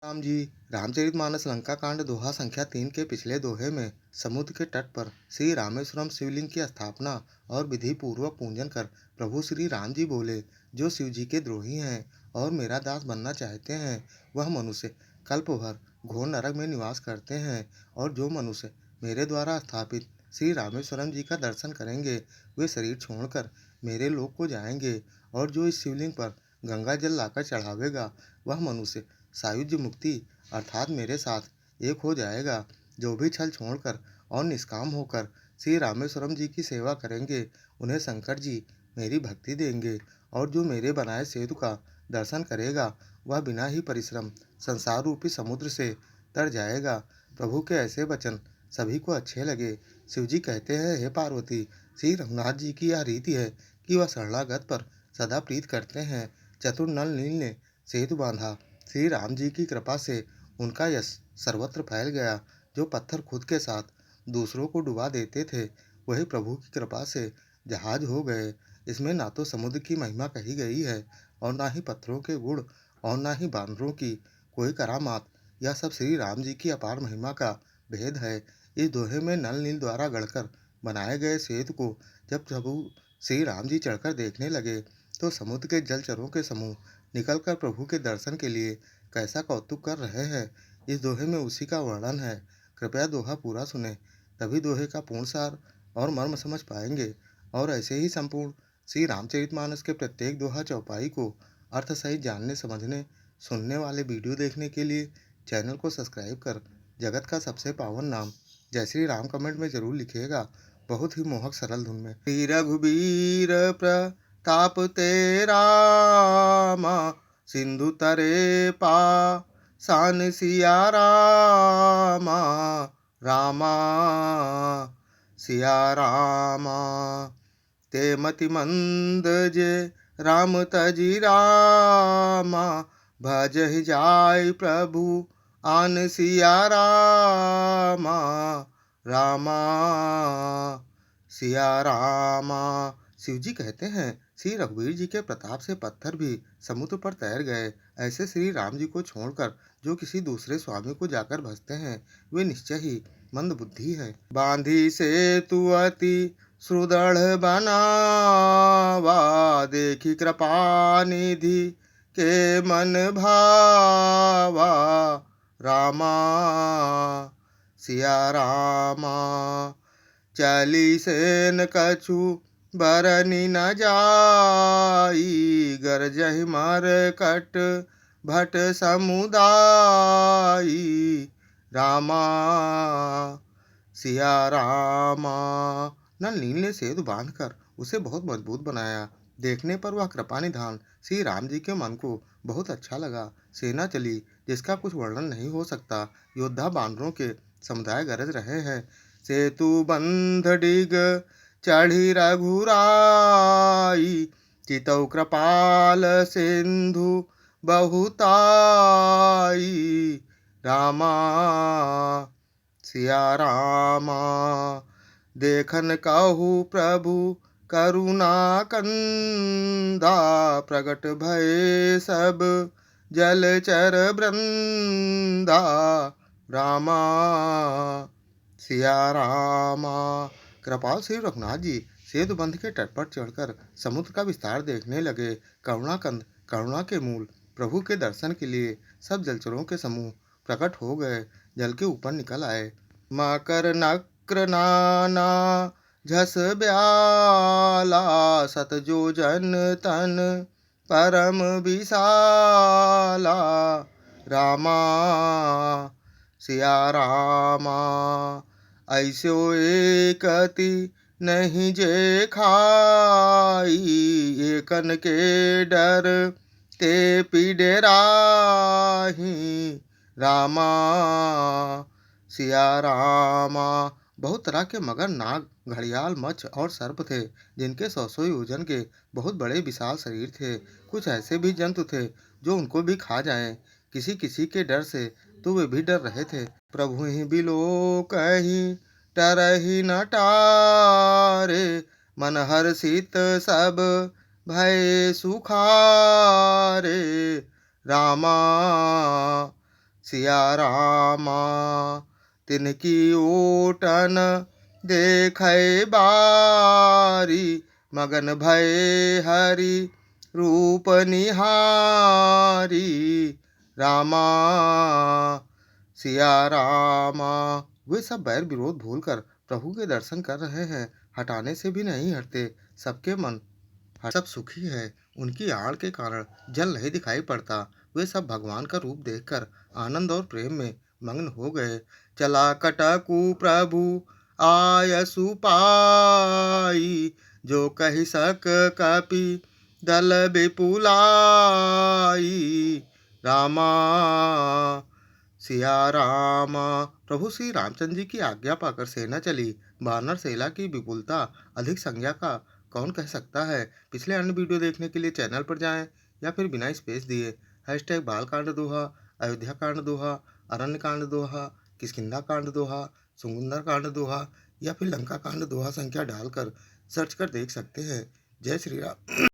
राम जी। रामचरितमानस लंका कांड दोहा संख्या 3 के पिछले दोहे में समुद्र के तट पर श्री रामेश्वरम शिवलिंग की स्थापना और विधि पूर्वक पूजन कर प्रभु श्री राम जी बोले, जो शिव जी के द्रोही हैं और मेरा दास बनना चाहते हैं, वह मनुष्य कल्प भर घोर नरक में निवास करते हैं। और जो मनुष्य मेरे द्वारा स्थापित श्री रामेश्वरम जी का दर्शन करेंगे, वे शरीर छोड़कर मेरे लोक को जाएंगे। और जो इस शिवलिंग पर गंगा जल लाकर चढ़ावेगा, वह मनुष्य सायुज्य मुक्ति अर्थात मेरे साथ एक हो जाएगा। जो भी छल छोड़कर और निष्काम होकर श्री रामेश्वरम जी की सेवा करेंगे, उन्हें शंकर जी मेरी भक्ति देंगे। और जो मेरे बनाए सेतु का दर्शन करेगा, वह बिना ही परिश्रम संसार रूपी समुद्र से तर जाएगा। प्रभु के ऐसे वचन सभी को अच्छे लगे। शिव जी कहते हैं, हे पार्वती, श्री रघुनाथ जी की यह रीति है कि वह शरणागत पर सदा प्रीत करते हैं। चतुर नल नील ने सेतु बांधा। श्री राम जी की कृपा से उनका यश सर्वत्र फैल गया। जो पत्थर खुद के साथ दूसरों को डुबा देते थे, वही प्रभु की कृपा से जहाज हो गए। इसमें ना तो समुद्र की महिमा कही गई है, और ना ही पत्थरों के गुण, और ना ही बानरों की कोई करामात। यह सब श्री राम जी की अपार महिमा का भेद है। इस दोहे में नल नील द्वारा गढ़कर बनाए गए सेतु को जब प्रभु श्री राम जी चढ़कर देखने लगे, तो समुद्र के जलचरों के समूह निकलकर प्रभु के दर्शन के लिए कैसा कौतुक कर रहे हैं। इस दोहे में उसी का वर्णन है। कृपया दोहा पूरा सुने, तभी दोहे का पूर्ण सार और मर्म समझ पाएंगे। और ऐसे ही संपूर्ण श्री रामचरितमानस के प्रत्येक दोहा चौपाई को अर्थ सहित जानने समझने सुनने वाले वीडियो देखने के लिए चैनल को सब्सक्राइब कर जगत का सबसे पावन नाम जय श्री राम कमेंट में जरूर लिखिएगा, बहुत ही मोहक सरल धुन में। श्री रघुबीर प्रताप तेरा सिंधु तरे पा सान सिया रामा, रामा सिया रामा। ते मति मंद जे राम तजी रामा, भजहि जाय प्रभु आन सिया रामा, रामा सिया रामा। शिव जी कहते हैं, श्री रघुवीर जी के प्रताप से पत्थर भी समुद्र पर तैर गए। ऐसे श्री राम जी को छोड़कर जो किसी दूसरे स्वामी को जाकर भजते हैं, वे निश्चय ही मंद बुद्धि है। बांधी से तू अति सुदृढ़ बनावा, देखी कृपा निधि के मन भावा, रामा सिया रामा। चली से न कछु बरनी न जाई, गरजहि मर कट भट समुदाई, रामा सिया रामा। नल नील ने सेतु बांधकर उसे बहुत मजबूत बनाया। देखने पर वह कृपा निधान श्री राम जी के मन को बहुत अच्छा लगा। सेना चली जिसका कुछ वर्णन नहीं हो सकता। योद्धा बानरों के समुदाय गरज रहे हैं। सेतु बंध डिग चढ़ी रघुराई, चितौ कृपाल सिंधु बहुताई, रामा सिया रामा। देखन कहु प्रभु करुणा कंदा, प्रगट भय सब जलचर वृंदा, रामा सिया रामा। कृपाल श्री रघुनाथ जी सेतु बंध के तट पर चढ़कर समुद्र का विस्तार देखने लगे। करुणाकंद करुणा के मूल प्रभु के दर्शन के लिए सब जलचरों के समूह प्रकट हो गए, जल के ऊपर निकल आए। मकर नक्र नाना झस ब्याला, सत जो जन तन परम विशाला, रामा सिया रामा। ऐसो एकति नहीं जे खाई, एकन के डर ते पिडेराही, रामा सिया रामा। बहुत तरह के मगर, नाग, घड़ियाल, मच्छ और सर्प थे, जिनके 100 योजन के बहुत बड़े विशाल शरीर थे। कुछ ऐसे भी जंतु थे जो उनको भी खा जाएं। किसी किसी के डर से तो वे भी डर रहे थे। प्रभु ही बिलो कहीं टरहि न टारे, मन हर्षित सब भय सुखारे, रामा सिया रामा तिनकी ओटन देखै बारी, मगन भय हरि रूप निहारी। रामा सिया रामा। वे सब बैर विरोध भूलकर प्रभु के दर्शन कर रहे हैं, हटाने से भी नहीं हटते। सबके मन सब सुखी है, उनकी आड़ के कारण जल नहीं दिखाई पड़ता। वे सब भगवान का रूप देखकर आनंद और प्रेम में मग्न हो गए। चला कटकु प्रभु आयसु पाई, जो कहि सक कपि दल विपुलाई। रामा सिया रामा। प्रभु श्री रामचंद्र जी की आज्ञा पाकर सेना चली। वानर सेना की विपुलता अधिक संज्ञा का कौन कह सकता है। पिछले अन्य वीडियो देखने के लिए चैनल पर जाएं या फिर बिना स्पेस दिए हैशटैग बालकांड दोहा, अयोध्या कांड दोहा, अरण्य कांड दोहा, किष्किंधा कांड दोहा, सुंदर कांड दोहा या फिर लंका कांड दोहा संख्या डालकर सर्च कर देख सकते हैं। जय श्री राम।